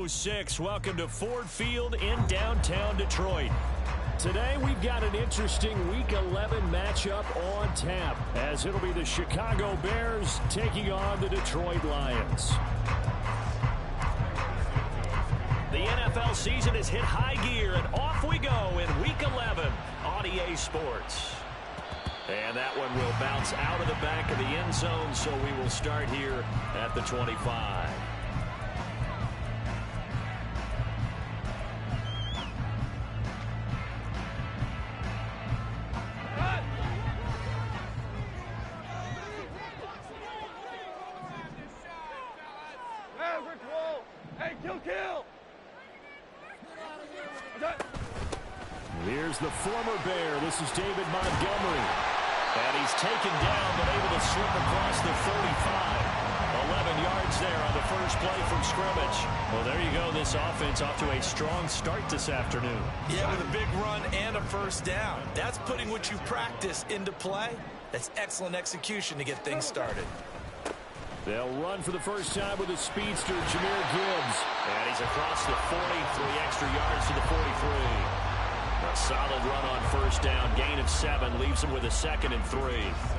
6. Welcome to Ford Field in downtown Detroit. Today we've got an interesting Week 11 matchup on tap, as it'll be the Chicago Bears taking on the Detroit Lions. The NFL season has hit high gear, and off we go in Week 11 on EA Sports. And that one will bounce out of the back of the end zone, so we will start here at the 25. Here's the former Bear. This is David Montgomery. And he's taken down, but able to slip across the 35. 11 yards there on the first play from scrimmage. Well, there you go. This offense off to a strong start this afternoon. Yeah, with a big run and a first down. That's putting what you practice into play. That's excellent execution to get things started. They'll run for the first time with a speedster, Jahmyr Gibbs. And he's across the 40, 3 extra yards to the 43. A solid run on first down, gain of 7, leaves them with a 2nd and 3.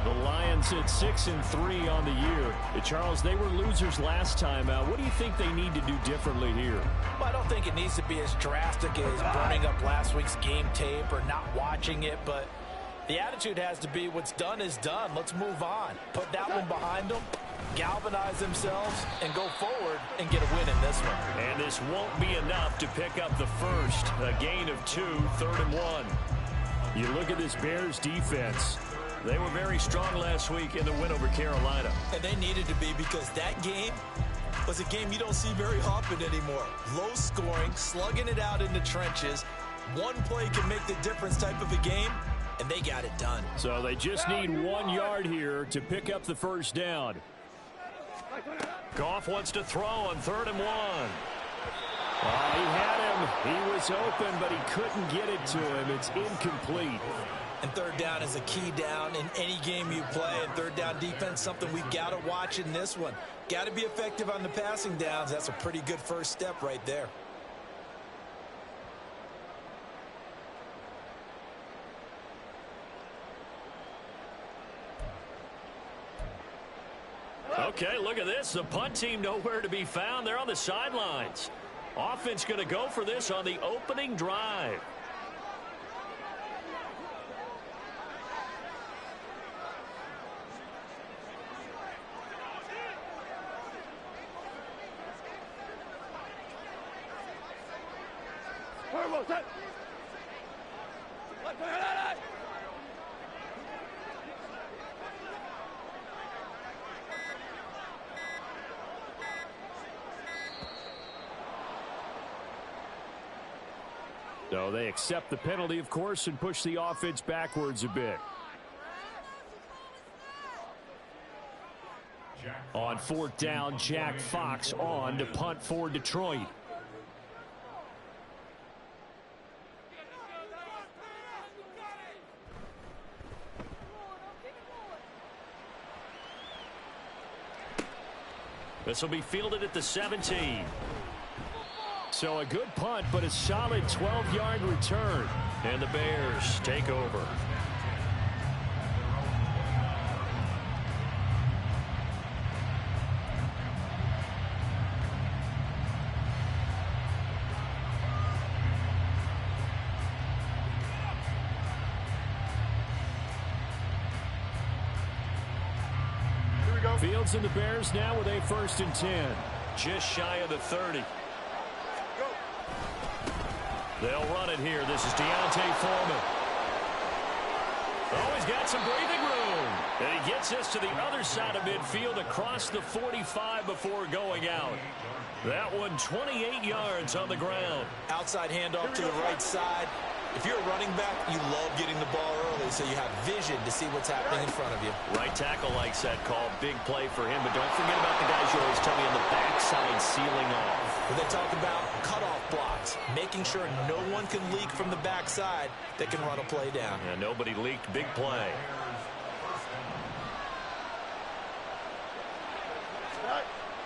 The Lions at 6-3 on the year. Charles, they were losers last time out. What do you think they need to do differently here? Well, I don't think it needs to be as drastic as burning up last week's game tape or not watching it, but the attitude has to be what's done is done. Let's move on. Put that one behind them, galvanize themselves, and go forward and get a win in this one. And this won't be enough to pick up the first. A gain of 2, 3rd and 1. You look at this Bears defense. They were very strong last week in the win over Carolina. And they needed to be, because that game was a game you don't see very often anymore. Low scoring, slugging it out in the trenches. One play can make the difference type of a game, and they got it done. So they just need 1 yard here to pick up the first down. Goff wants to throw on 3rd and 1. He had him. He was open, but he couldn't get it to him. It's incomplete. And 3rd down is a key down in any game you play. And 3rd down defense, something we've got to watch in this one. Got to be effective on the passing downs. That's a pretty good first step right there. Okay, look at this. The punt team nowhere to be found. They're on the sidelines. Offense going to go for this on the opening drive. So they accept the penalty, of course, and push the offense backwards a bit. On 4th down, Jack Fox on to punt for Detroit. This will be fielded at the 17. So a good punt, but a solid 12-yard return. And the Bears take over. Here we go. Fields and the Bears now with a 1st and 10. Just shy of the 30. They'll run it here. This is Deontay Foreman. Oh, he's got some breathing room. And he gets us to the other side of midfield across the 45 before going out. That one 28 yards on the ground. Outside handoff to the right side. If you're a running back, you love getting the ball early so you have vision to see what's happening in front of you. Right tackle likes that call. Big play for him. But don't forget about the guys you always tell me on the backside sealing off. When they talk about cutoff blocks, making sure no one can leak from the backside that can run a play down. Yeah, nobody leaked. Big play.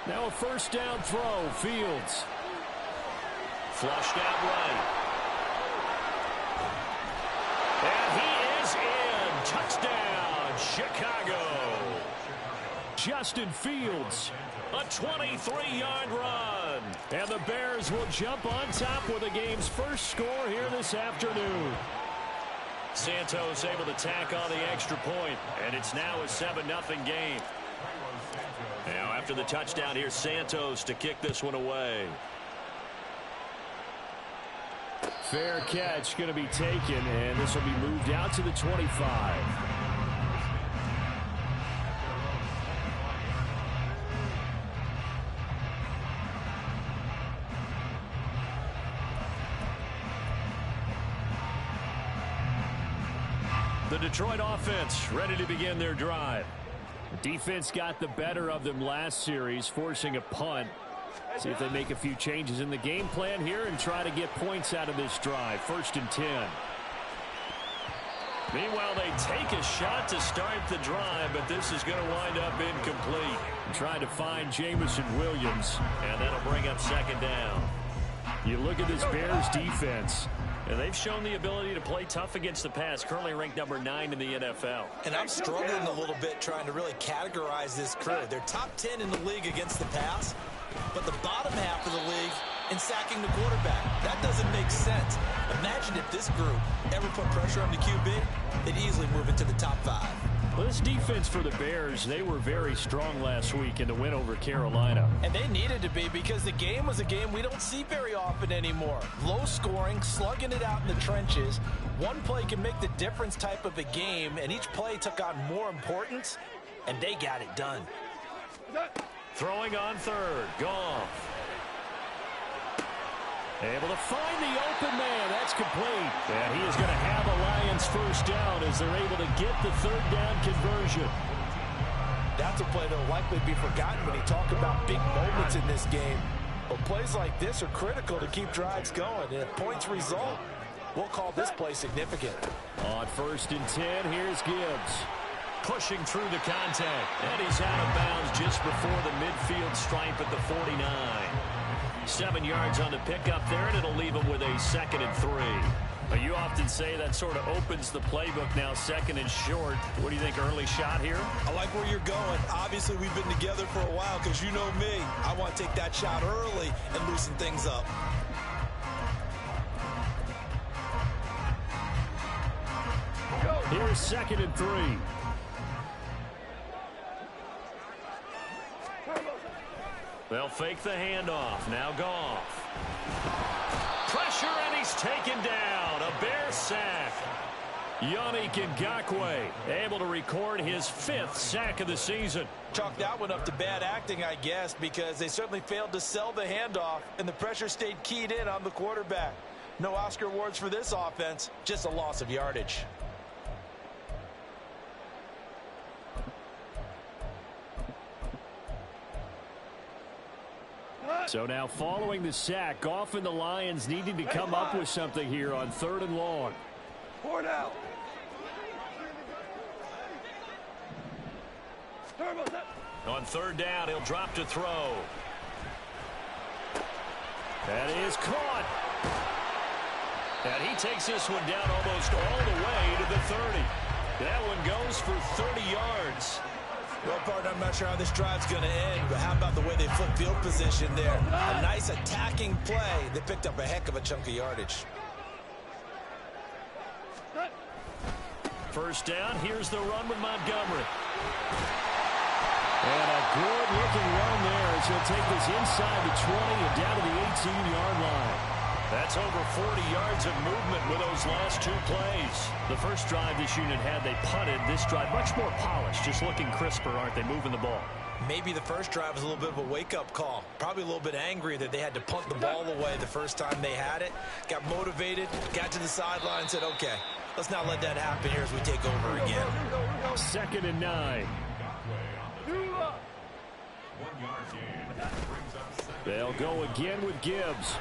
Now a 1st down throw. Fields. Flushed out right. And he is in. Touchdown, Chicago. Justin Fields, a 23-yard run. And the Bears will jump on top with the game's first score here this afternoon. Santos able to tack on the extra point, and it's now a 7-0 game. Now after the touchdown, here's Santos to kick this one away. Fair catch going to be taken, and this will be moved out to the 25. The Detroit offense ready to begin their drive. The defense got the better of them last series, forcing a punt. See if they make a few changes in the game plan here and try to get points out of this drive. 1st and 10. Meanwhile, they take a shot to start the drive, but this is going to wind up incomplete. Trying to find Jamison Williams. And that'll bring up 2nd down. You look at this Bears defense. And they've shown the ability to play tough against the pass, currently ranked number 9 in the NFL. And I'm struggling a little bit trying to really categorize this crew. They're top 10 in the league against the pass, but the bottom half of the league in sacking the quarterback. That doesn't make sense. Imagine if this group ever put pressure on the QB, they'd easily move into the top 5. Well, this defense for the Bears, they were very strong last week in the win over Carolina. And they needed to be, because the game was a game we don't see very often anymore. Low scoring, slugging it out in the trenches. One play can make the difference type of a game, and each play took on more importance, and they got it done. Throwing on 3rd, Goff. Able to find the open man. That's complete. And he is going to have a Lions first down as they're able to get the 3rd down conversion. That's a play that will likely be forgotten when you talk about big moments in this game. But plays like this are critical to keep drives going. And if points result, we'll call this play significant. On 1st and 10, here's Gibbs. Pushing through the contact. And he's out of bounds just before the midfield stripe at the 49. 7 yards on the pickup there, and it'll leave him with a 2nd and 3. But you often say that sort of opens the playbook now, 2nd and short. What do you think, early shot here? I like where you're going. Obviously, we've been together for a while, because you know me. I want to take that shot early and loosen things up. Here's 2nd and 3. They'll fake the handoff. Now Goff. Pressure, and he's taken down. A Bear sack. Yannick Ngakoue able to record his 5th sack of the season. Chalk that one up to bad acting, I guess, because they certainly failed to sell the handoff, and the pressure stayed keyed in on the quarterback. No Oscar awards for this offense, just a loss of yardage. So now following the sack, Goff and the Lions needing to come up with something here on 3rd and long. 4 down. On 3rd down, he'll drop to throw. That is caught. And he takes this one down almost all the way to the 30. That one goes for 30 yards. Well, partner, I'm not sure how this drive's going to end, but how about the way they flip field position there? A nice attacking play. They picked up a heck of a chunk of yardage. 1st down, here's the run with Montgomery. And a good-looking run there as he'll take this inside the 20 and down to the 18-yard line. That's over 40 yards of movement with those last 2 plays. The first drive this unit had, they punted. This drive, much more polished, just looking crisper, aren't they, moving the ball? Maybe the first drive was a little bit of a wake-up call. Probably a little bit angry that they had to punt the ball away the first time they had it. Got motivated, got to the sideline, and said, okay, let's not let that happen here as we take over again. 2nd and 9. They'll go again with Gibbs.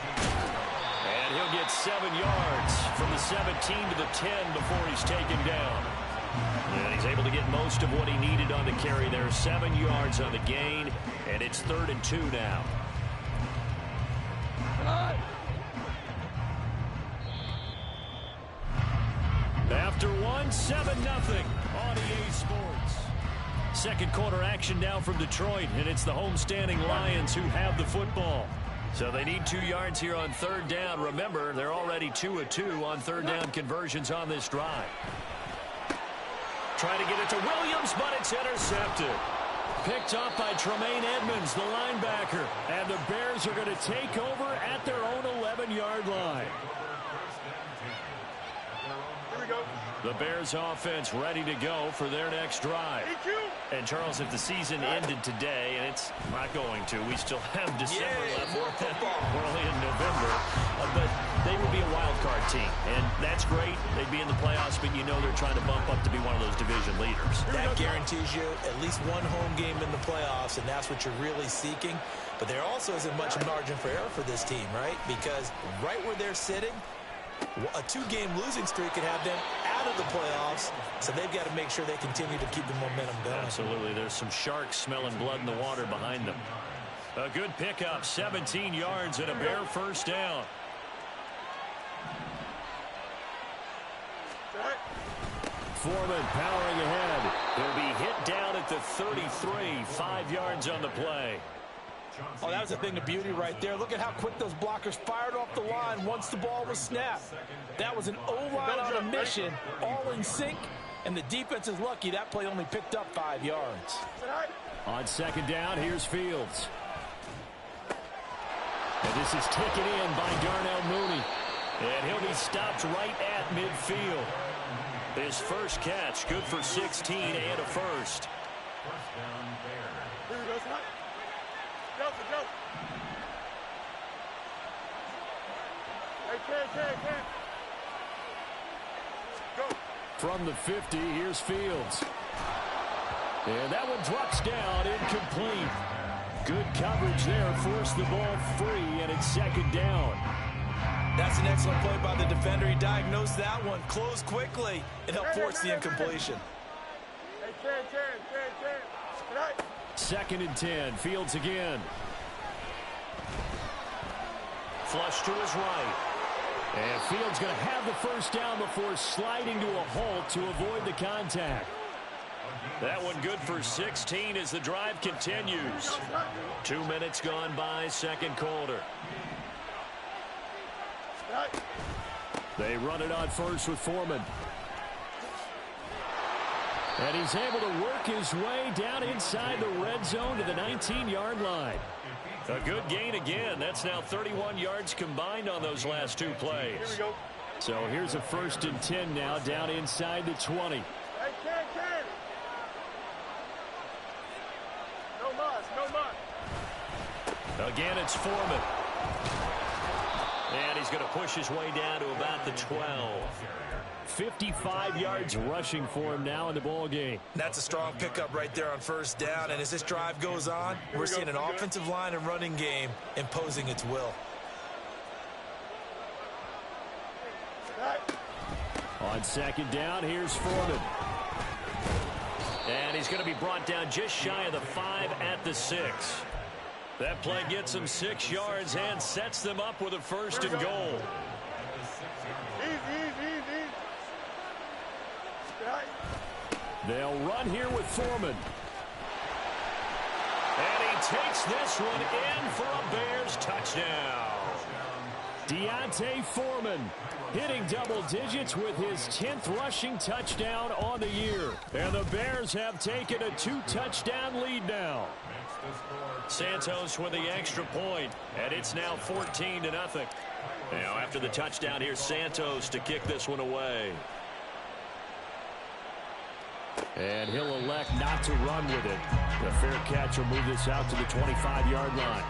And he'll get 7 yards from the 17 to the 10 before he's taken down. And he's able to get most of what he needed on the carry there. 7 yards on the gain, and it's 3rd and 2 now. 7-0 on EA Sports. Second quarter action now from Detroit, and it's the homestanding Lions who have the football. So they need 2 yards here on third down. Remember, they're already 2 of 2 on third down conversions on this drive. Trying to get it to Williams, but it's intercepted. Picked up by Tremaine Edmonds, the linebacker. And the Bears are going to take over at their own 11-yard line. Here we go. The Bears offense ready to go for their next drive. And, Charles, if the season ended today, and it's not going to, we still have December left. More football. Early in November. But they would be a wild card team. And that's great. They'd be in the playoffs, but you know they're trying to bump up to be one of those division leaders. That guarantees you at least one home game in the playoffs, and that's what you're really seeking. But there also isn't much margin for error for this team, right? Because right where they're sitting, a 2-game losing streak could have them out of the playoffs, so they've got to make sure they continue to keep the momentum going. Absolutely. There's some sharks smelling blood in the water behind them. A good pickup, 17 yards and a Bear first down. Foreman powering ahead. He'll be hit down at the 33, 5 yards on the play. Oh, that was a thing of beauty right there. Look at how quick those blockers fired off the line once the ball was snapped. That was an O-line on a mission, all in sync, and the defense is lucky that play only picked up 5 yards. On second down, here's Fields. And this is taken in by Darnell Mooney. And he'll be stopped right at midfield. His first catch, good for 16 and a first. Here we go, son. Go. Hey, Ken. Go. From the 50, here's Fields. And that one drops down, incomplete. Good coverage there, forced the ball free, and it's second down. That's an excellent play by the defender. He diagnosed that one, closed quickly, and helped force the incompletion. Hey, Ken. Second and 10, Fields again. Flush to his right. And Fields going to have the first down before sliding to a halt to avoid the contact. That one good for 16 as the drive continues. 2 minutes gone by, second quarter. They run it on first with Foreman. And he's able to work his way down inside the red zone to the 19-yard line. A good gain again. That's now 31 yards combined on those last 2 plays. Here we go. So here's a first and 10 now down inside the 20. Hey, Ken. No mas. Again, it's Foreman. And he's going to push his way down to about the 12. 55 yards rushing for him now in the ball game. That's a strong pickup right there on first down. And as this drive goes on, we're seeing an offensive line and running game imposing its will. On second down, here's Foreman. And he's going to be brought down just shy of the 5 at the 6. That play gets him 6 yards and sets them up with a first and goal. Easy. They'll run here with Foreman. And he takes this one in for a Bears touchdown. Deontay Foreman hitting double digits with his 10th rushing touchdown on the year. And the Bears have taken a 2-touchdown lead now. Santos with the extra point, and it's now 14-0. Now after the touchdown, here's Santos to kick this one away. And he'll elect not to run with it. The fair catch will move this out to the 25-yard line.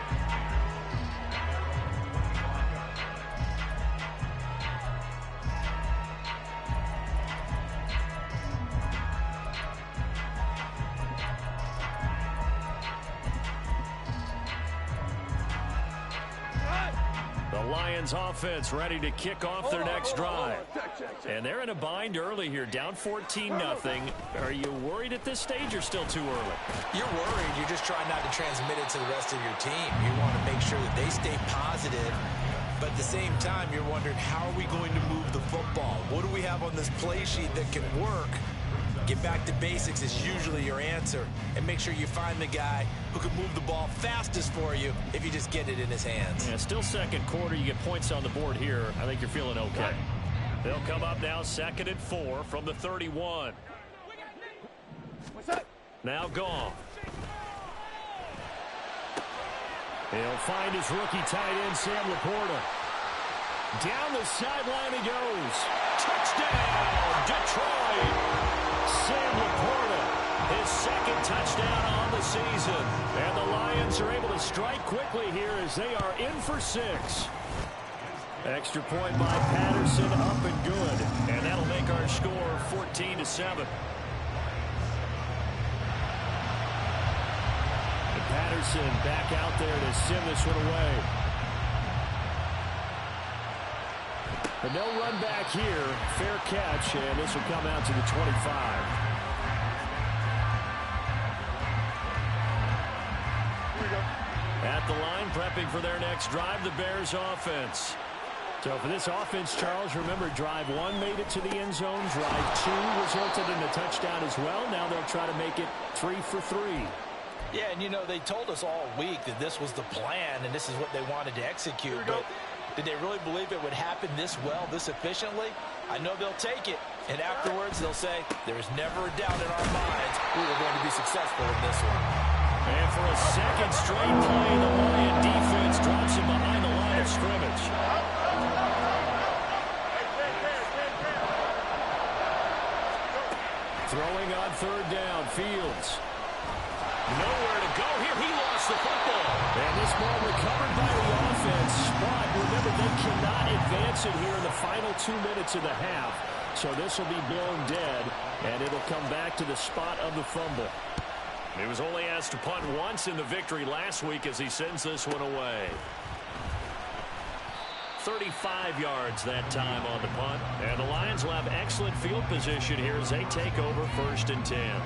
Lions offense ready to kick off their next drive. And they're in a bind early here, down 14-0. Are you worried at this stage or still too early? You're worried. You're just trying not to transmit it to the rest of your team. You want to make sure that they stay positive. But at the same time, you're wondering, how are we going to move the football? What do we have on this play sheet that can work? Get back to basics is usually your answer. And make sure you find the guy who can move the ball fastest for you if you just get it in his hands. Yeah, still second quarter. You get points on the board here. I think you're feeling okay. They'll come up now 2nd and 4 from the 31. What's up? Now Goff. He'll find his rookie tight end, Sam Laporta. Down the sideline he goes. Touchdown, Detroit. Sam Laporta, His 2nd touchdown on the season. and the Lions are able to strike quickly here as they are in for 6. Extra point by Patterson, up and good. And that'll make our score 14-7. And Patterson back out there to send this one away. But no run back here. Fair catch, and this will come out to the 25. At the line, prepping for their next drive, the Bears offense. So for this offense, Charles, remember, drive 1 made it to the end zone. Drive 2 resulted in a touchdown as well. Now they'll try to make it 3 for 3. Yeah, and you know, they told us all week that this was the plan and this is what they wanted to execute. But did they really believe it would happen this well, this efficiently? I know they'll take it. And afterwards, they'll say, there's never a doubt in our minds we were going to be successful in this one. And for a second straight play, the Lion defense drops him behind the line of scrimmage. Throwing on 3rd down, Fields. Nowhere to go here. He lost the football. And this ball recovered by the offense. But remember, they cannot advance it here in the final 2 minutes of the half. So this will be blown dead, and it'll come back to the spot of the fumble. He was only asked to punt once in the victory last week as he sends this one away. 35 yards that time on the punt. And the Lions will have excellent field position here as they take over 1st and 10.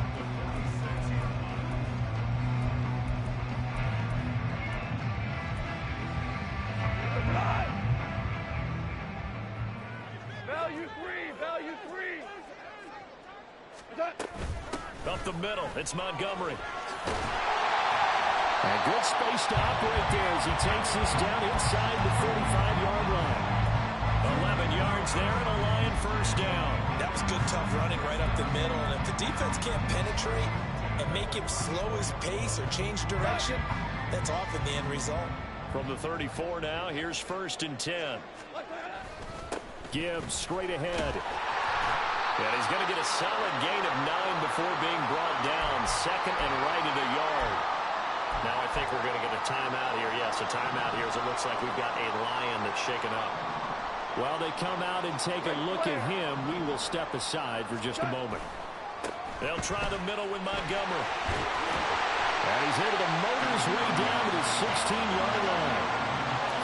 Value 3. Up the middle, it's Montgomery. And good space to operate there as he takes this down inside the 45-yard line. 11 yards there and a Lion 1st down. That was good, tough running right up the middle. And if the defense can't penetrate and make him slow his pace or change direction, that's often the end result. From the 34 now, here's 1st and 10. Gibbs straight ahead. And he's going to get a solid gain of 9 before being brought down. 2nd and right at a yard. Now I think we're going to get a timeout here. Yes, a timeout here as it looks like we've got a Lion that's shaken up. While they come out and take a look at him, we will step aside for just a moment. They'll try the middle with Montgomery. And he's able to motor his way down to the 16-yard line.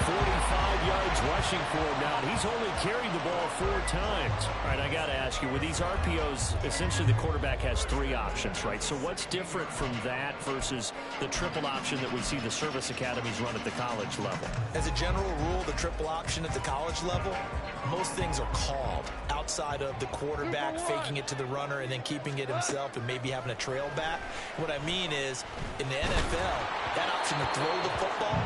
45 yards rushing for him now. He's only carried the ball 4 times. All right, I got to ask you, with these RPOs, essentially the quarterback has 3 options, right? So what's different from that versus the triple option that we see the service academies run at the college level? As a general rule, the triple option at the college level, most things are called outside of the quarterback faking it to the runner and then keeping it himself and maybe having a trail back. What I mean is, in the NFL, that option to throw the football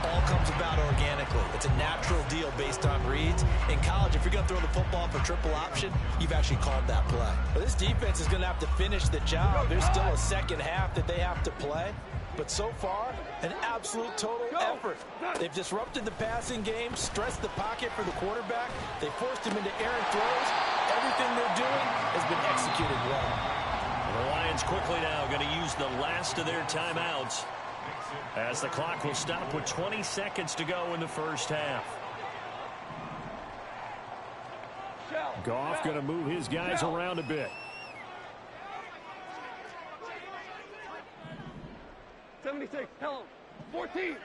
all comes about organically. It's a natural deal based on reads. In college, if you're going to throw the football for triple option, you've actually called that play. But this defense is going to have to finish the job. There's still a second half that they have to play. But so far, an absolute total effort. They've disrupted the passing game, stressed the pocket for the quarterback. They forced him into errant throws. Everything they're doing has been executed well. The Lions quickly now going to use the last of their timeouts as the clock will stop with 20 seconds to go in the 1st half. Goff going to move his guys around a bit. 76, tell him. 14.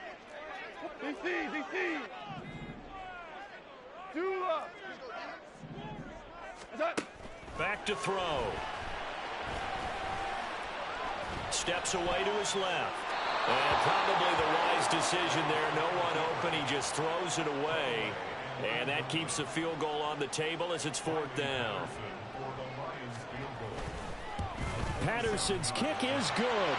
DC. Dula. Back to throw. Steps away to his left. And probably the wise decision there. No one open. He just throws it away. And that keeps the field goal on the table as it's 4th down. Patterson's kick is good.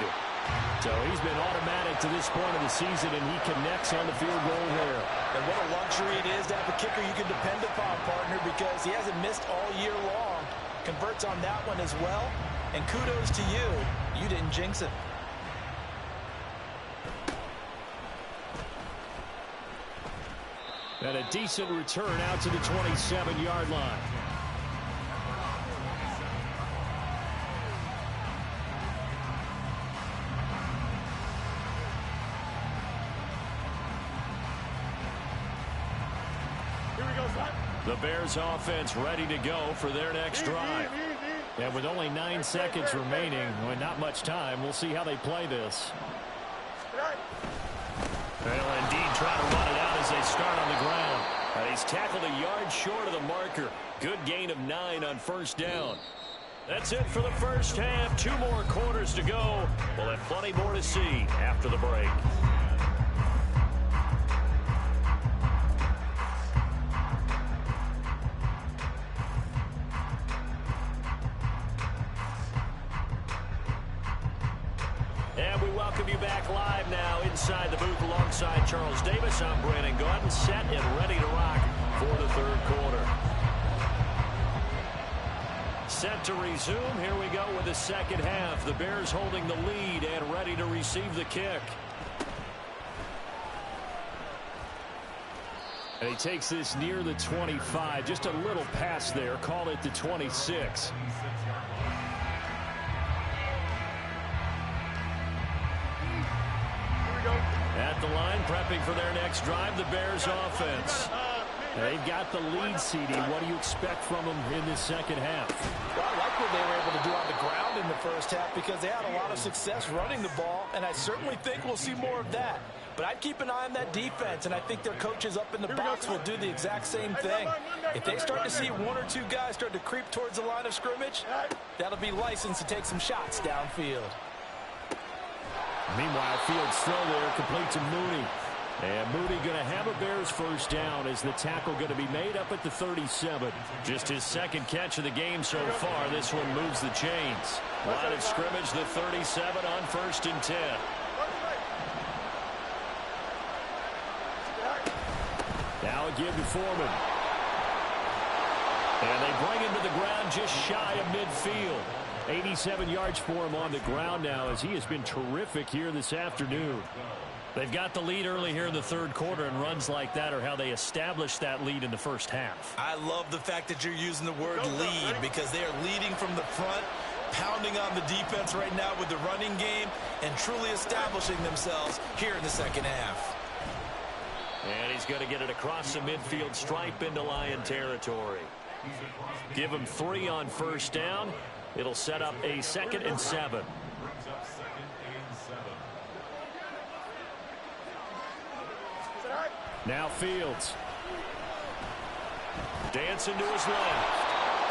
So he's been automatic to this point of the season, and he connects on the field goal here. And what a luxury it is to have a kicker you can depend upon, partner, because he hasn't missed all year long. Converts on that one as well. And kudos to you. You didn't jinx it. And a decent return out to the 27-yard line. The Bears offense ready to go for their next drive. And with only 9 seconds remaining, and not much time, we'll see how they play this. They'll indeed try to run it out as they start on the ground. And he's tackled a yard short of the marker. Good gain of 9 on 1st down. That's it for the first half. 2 more quarters to go. We'll have plenty more to see after the break. And we welcome you back live now inside the booth alongside Charles Davis. I'm Brandon Gaudin, set and ready to rock for the 3rd quarter. Set to resume. Here we go with the 2nd half. The Bears holding the lead and ready to receive the kick. And he takes this near the 25. Just a little pass there. Call it the 26. At the line, prepping for their next drive, the Bears offense. They've got the lead, CD. What do you expect from them in this 2nd half? Well, I like what they were able to do on the ground in the 1st half because they had a lot of success running the ball, and I certainly think we'll see more of that. But I'd keep an eye on that defense, and I think their coaches up in the box will do the exact same thing. If they start to see 1 or 2 guys start to creep towards the line of scrimmage, that'll be licensed to take some shots downfield. Meanwhile, Fields throw there, complete to Mooney. And Mooney going to have a Bears 1st down as the tackle going to be made up at the 37. Just his 2nd catch of the game so far. This one moves the chains. Line of scrimmage, the 37 on 1st and 10. Now a give to Foreman. And they bring him to the ground just shy of midfield. 87 yards for him on the ground now as he has been terrific here this afternoon. They've got the lead early here in the 3rd quarter, and runs like that are how they establish that lead in the 1st half. I love the fact that you're using the word lead because they are leading from the front, pounding on the defense right now with the running game, and truly establishing themselves here in the 2nd half. And he's going to get it across the midfield stripe into Lion territory. Give him 3 on 1st down. It'll set up a 2nd and 7. Now Fields. Dancing to his left.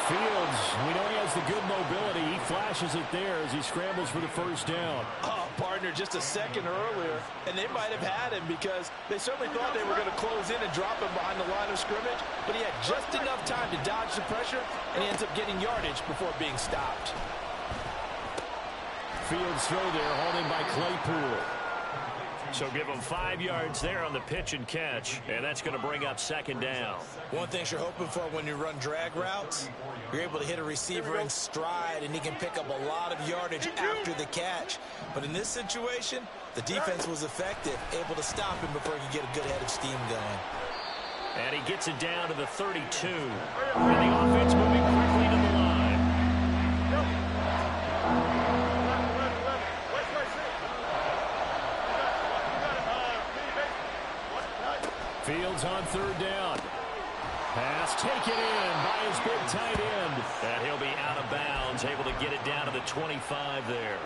Fields, we know he has the good mobility. He flashes it there as he scrambles for the 1st down. Oh, partner, just a second earlier, and they might have had him because they certainly thought they were going to close in and drop him behind the line of scrimmage, but he had just enough time to dodge the pressure, and he ends up getting yardage before being stopped. Fields throw there, holding by Claypool. So give him 5 yards there on the pitch and catch, and that's going to bring up 2nd down. One thing you're hoping for when you run drag routes, you're able to hit a receiver in stride, and he can pick up a lot of yardage after the catch. But in this situation, the defense was effective, able to stop him before he could get a good head of steam going. And he gets it down to the 32. And the offense moving quickly to the line. Fields on 3rd down. Pass taken in by his big tight end. And he'll be out of bounds, able to get it down to the 25 there.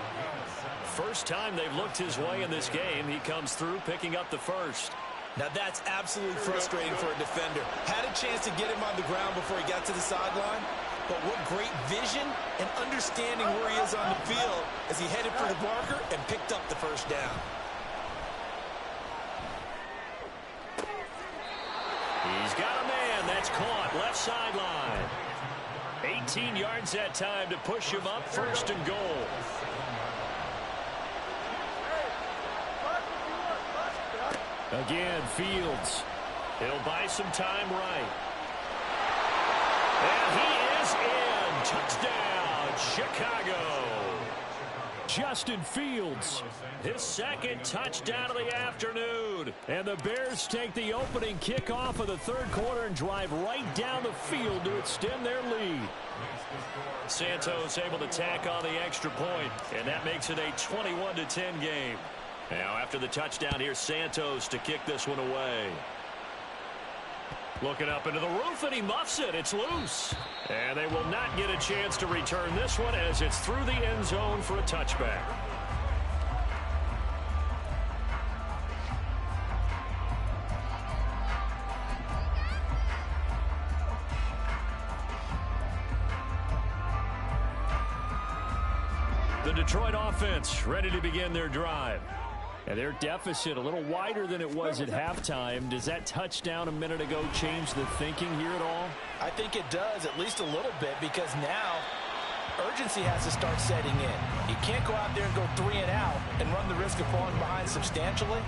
First time they've looked his way in this game. He comes through picking up the 1st. Now that's absolutely frustrating for a defender. Had a chance to get him on the ground before he got to the sideline. But what great vision and understanding where he is on the field as he headed for the marker and picked up the 1st down. got a man. That's caught. Left sideline. 18 yards that time to push him up. First and goal. Again, Fields. He'll buy some time right. And he is in. Touchdown, Chicago. Justin Fields. His second touchdown of the afternoon. And the Bears take the opening kickoff of the third quarter and drive right down the field to extend their lead. Santos able to tack on the extra point, and that makes it a 21-10 game. Now after the touchdown, here's Santos to kick this one away. Looking up into the roof, and he muffs it. It's loose. And they will not get a chance to return this one as it's through the end zone for a touchback. The Detroit offense ready to begin their drive. And their deficit a little wider than it was at halftime. Does that touchdown a minute ago change the thinking here at all? I think it does, at least a little bit, because now urgency has to start setting in. You can't go out there and go 3 and out and run the risk of falling behind substantially,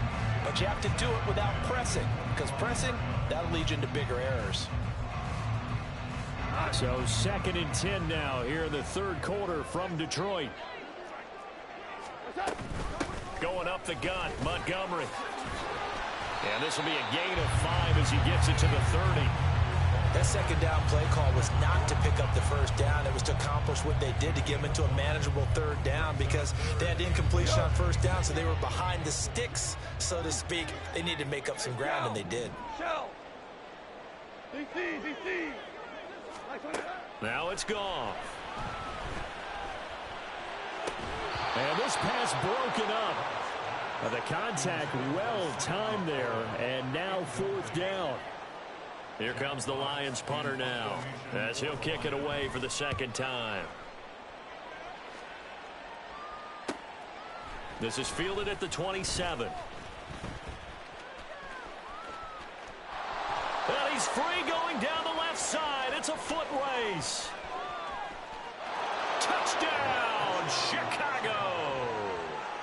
but you have to do it without pressing, because pressing, that'll lead you into bigger errors. So 2nd and 10 now here in the third quarter from Detroit. Going up the gut, Montgomery. And this will be a gain of 5 as he gets it to the 30. That second down play call was not to pick up the first down. It was to accomplish what they did to get them into a manageable third down because they had incompletion on first down, so they were behind the sticks, so to speak. They needed to make up some ground, and they did. DC. Now it's gone. And this pass broken up. The contact well timed there, and now 4th down. Here comes the Lions punter now as he'll kick it away for the second time. This is fielded at the 27. And he's free going down the left side. It's a foot race. Touchdown, Chicago.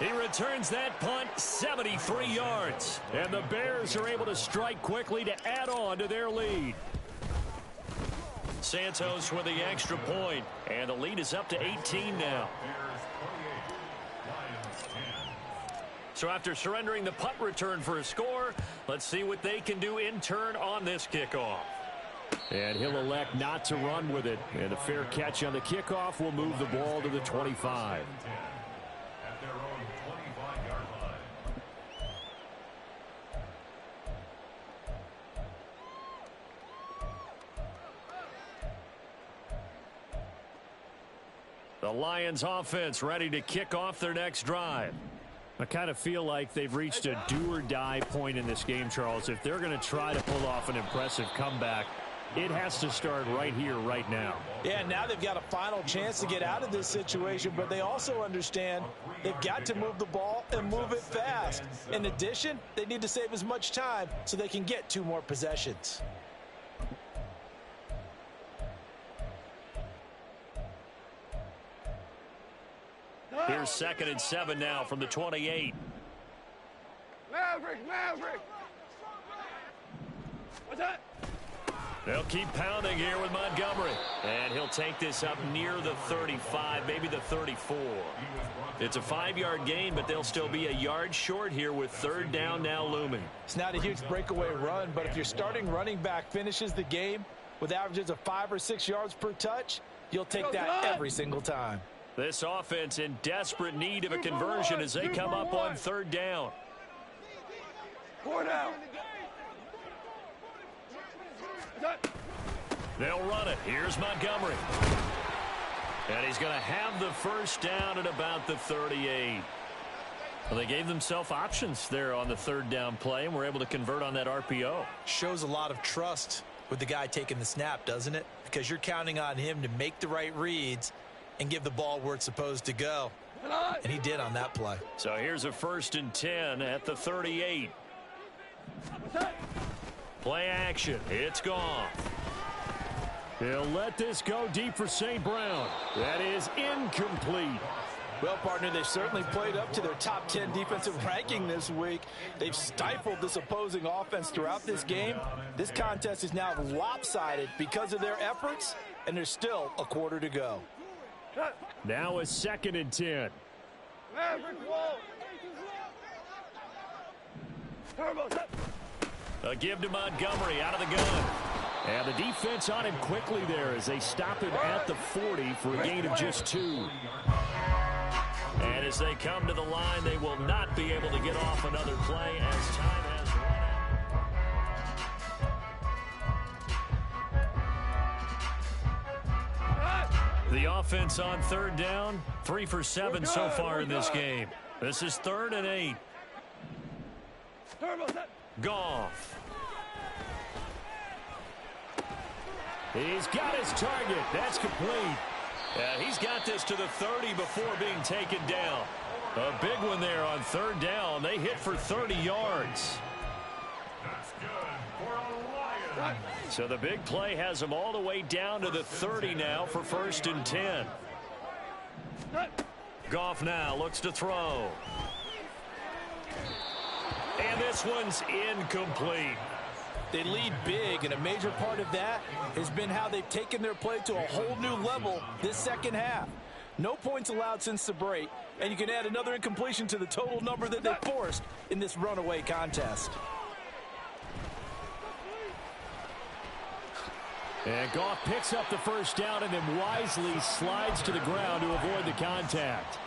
He returns that punt 73 yards. And the Bears are able to strike quickly to add on to their lead. Santos with the extra point, and the lead is up to 18 now. So after surrendering the punt return for a score, let's see what they can do in turn on this kickoff. And he'll elect not to run with it. And a fair catch on the kickoff will move the ball to the 25. The Lions offense ready to kick off their next drive. I kind of feel like they've reached a do-or-die point in this game, Charles. If they're going to try to pull off an impressive comeback, it has to start right here, right now. Yeah, now they've got a final chance to get out of this situation, but they also understand they've got to move the ball and move it fast. In addition, they need to save as much time so they can get 2 more possessions. Here's 2nd and 7 now from the 28. Maverick. What's that? They'll keep pounding here with Montgomery. And he'll take this up near the 35, maybe the 34. It's a 5-yard gain, but they'll still be a yard short here with 3rd down now looming. It's not a huge breakaway run, but if your starting running back finishes the game with averages of 5 or 6 yards per touch, you'll take that every single time. This offense in desperate need of a conversion as they come up on 3rd down. 4 down. They'll run it. Here's Montgomery. And he's going to have the first down at about the 38. Well, they gave themselves options there on the 3rd down play and were able to convert on that RPO. Shows a lot of trust with the guy taking the snap, doesn't it? Because you're counting on him to make the right reads and give the ball where it's supposed to go. And he did on that play. So here's a 1st and 10 at the 38. Play action. It's gone. He'll let this go deep for St. Brown. That is incomplete. Well, partner, they've certainly played up to their top 10 defensive ranking this week. They've stifled this opposing offense throughout this game. This contest is now lopsided because of their efforts, and there's still a quarter to go. Now a 2nd and 10. Maverick wall. Turbo. A give to Montgomery out of the gun. And the defense on him quickly there as they stop him at the 40 for a gain of just 2. And as they come to the line, they will not be able to get off another play as time has run out. The offense on 3rd down, 3 for 7 so far in this game. This is 3rd and 8. Goff. He's got his target. That's complete. He's got this to the 30 before being taken down. A big one there on 3rd down. They hit for 30 yards. So the big play has them all the way down to the 30 now for 1st and 10. Goff now looks to throw. And this one's incomplete. They lead big, and a major part of that has been how they've taken their play to a whole new level this second half. No points allowed since the break, and you can add another incompletion to the total number that they forced in this runaway contest. And Goff picks up the 1st down and then wisely slides to the ground to avoid the contact.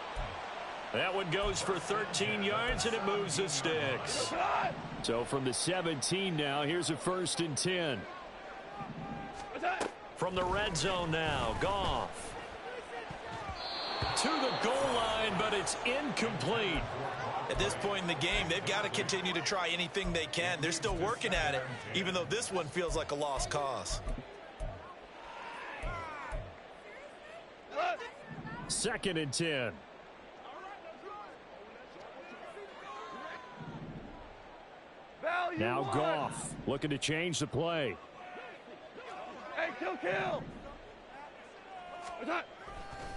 That one goes for 13 yards, and it moves the sticks. So from the 17 now, here's a 1st and 10. From the red zone now, Goff. To the goal line, but it's incomplete. At this point in the game, they've got to continue to try anything they can. They're still working at it, even though this one feels like a lost cause. 2nd and 10. Now Goff looking to change the play. Hey, kill.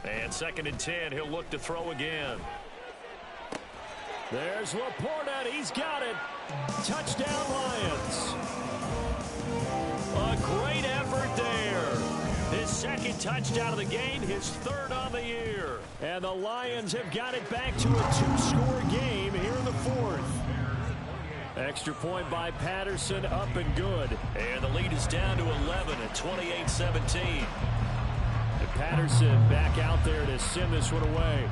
And 2nd and 10, he'll look to throw again. There's Laporta. He's got it. Touchdown, Lions. A great effort there. His 2nd touchdown of the game, his 3rd on the year. And the Lions have got it back to a 2-score game here in the 4th. Extra point by Patterson, up and good. And the lead is down to 11 at 28-17. And Patterson back out there to send this one away.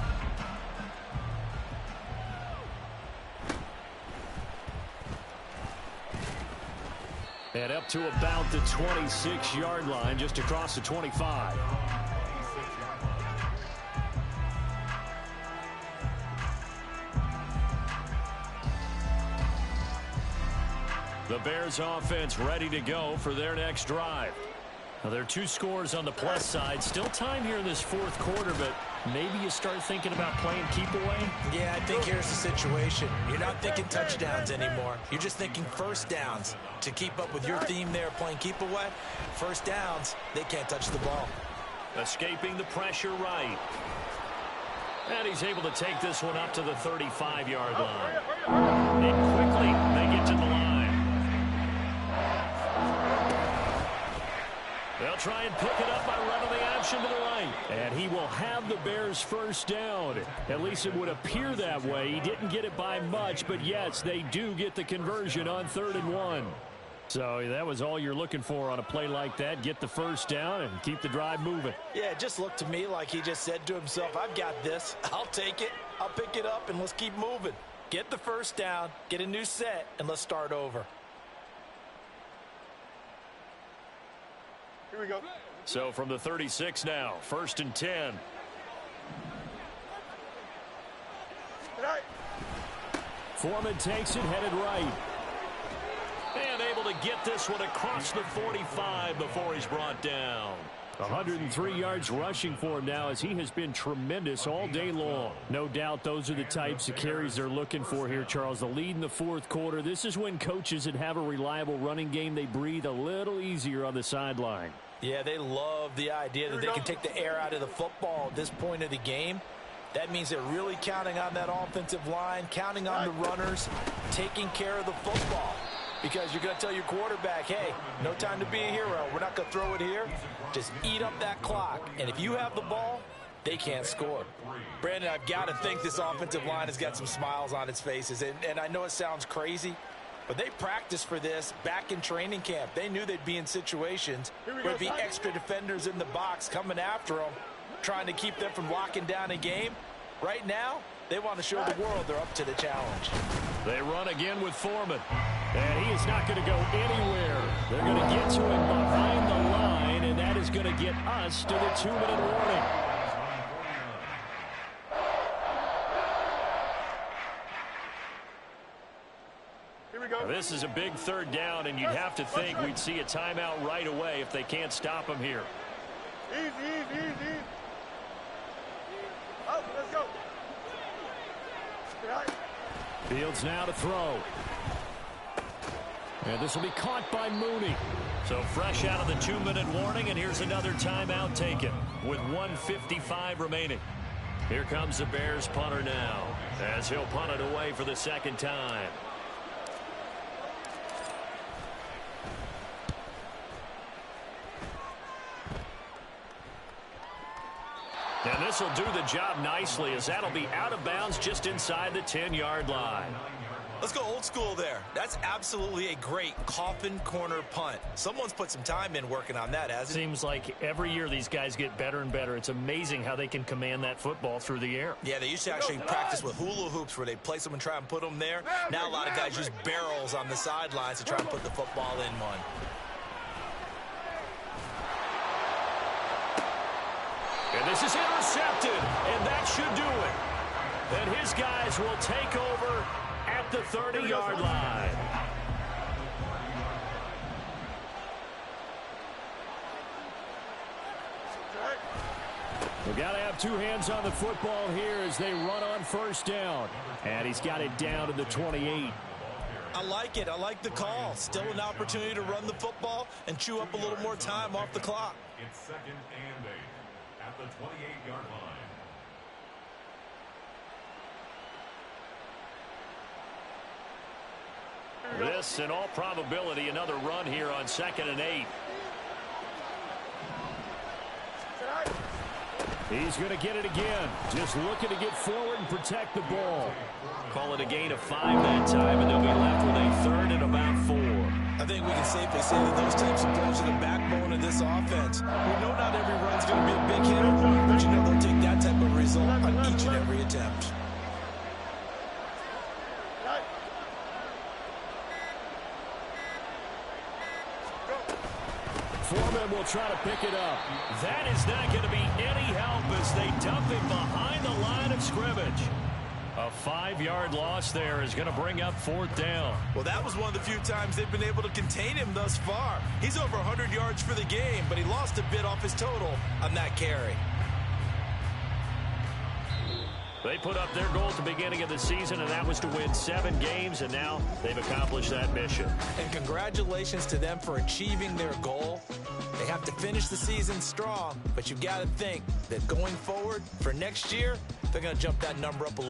And up to about the 26-yard line, just across the 25. The Bears offense ready to go for their next drive. Now, there are 2 scores on the plus side. Still time here in this 4th quarter, but maybe you start thinking about playing keep away? Yeah, I think here's the situation. You're not thinking touchdowns anymore. You're just thinking 1st downs. To keep up with your theme there, playing keep away, 1st downs, they can't touch the ball. Escaping the pressure right. And he's able to take this one up to the 35-yard line. And quickly, they get to the line. They'll try and pick it up by running the option to the right. And he will have the Bears 1st down. At least it would appear that way. He didn't get it by much, but yes, they do get the conversion on 3rd and 1. So that was all you're looking for on a play like that. Get the 1st down and keep the drive moving. Yeah, it just looked to me like he just said to himself, I've got this. I'll take it. I'll pick it up, and let's keep moving. Get the 1st down, get a new set, and let's start over. Here we go. So from the 36 now, 1st and 10. Foreman takes it, headed right. And able to get this one across the 45 before he's brought down. 103 yards rushing for him now as he has been tremendous all day long. No doubt those are the types of carries they're looking for here, Charles. The lead in the fourth quarter. This is when coaches that have a reliable running game, they breathe a little easier on the sideline. Yeah, they love the idea that they can take the air out of the football at this point of the game. That means they're really counting on that offensive line, counting on the runners, taking care of the football. Because you're going to tell your quarterback, hey, no time to be a hero. We're not going to throw it here. Just eat up that clock. And if you have the ball, they can't score. Brandon, I've got to think this offensive line has got some smiles on its faces. And I know it sounds crazy, but they practiced for this back in training camp. They knew they'd be in situations where there'd be extra defenders in the box coming after them, trying to keep them from locking down a game. Right now, they want to show the world they're up to the challenge. They run again with Foreman. And he is not going to go anywhere. They're going to get to him behind the line, and that is going to get us to the 2-minute warning. Here we go. This is a big third down, and you'd have to think we'd see a timeout right away if they can't stop him here. Easy. Up, let's go. Fields now to throw. And this will be caught by Mooney. So fresh out of the 2-minute warning, and here's another timeout taken with 1:55 remaining. Here comes the Bears punter now as he'll punt it away for the second time. And this will do the job nicely as that'll be out of bounds just inside the 10-yard line. Let's go old school there. That's absolutely a great coffin corner punt. Someone's put some time in working on that, hasn't it? Seems like every year these guys get better and better. It's amazing how they can command that football through the air. Yeah, they used to actually practice with hula hoops where they place them and try and put them there. Now a lot of guys use barrels on the sidelines to try and put the football in one. And this is intercepted, and that should do it. And his guys will take over at the 30-yard line. We've got to have two hands on the football here as they run on first down. And he's got it down to the 28. I like it. I like the call. Still an opportunity to run the football and chew up a little more time off the clock. It's 2nd and 8 at the 28-yard line. This, in all probability, another run here on 2nd and 8. He's going to get it again. Just looking to get forward and protect the ball. Call it a gain of 5 that time, and they'll be left with a 3rd and about 4. I think we can safely say that those types of plays are the backbone of this offense. We know not every run's going to be a big hitter, but you know they'll take that type of result on each and every attempt. Foreman will try to pick it up. That is not going to be any help as they dump him behind the line of scrimmage. A 5-yard loss there is going to bring up 4th down. Well, that was one of the few times they've been able to contain him thus far. He's over 100 yards for the game, but he lost a bit off his total on that carry. They put up their goal at the beginning of the season, and that was to win 7 games, and now they've accomplished that mission. And congratulations to them for achieving their goal. They have to finish the season strong, but you've got to think that going forward for next year, they're going to jump that number up a little.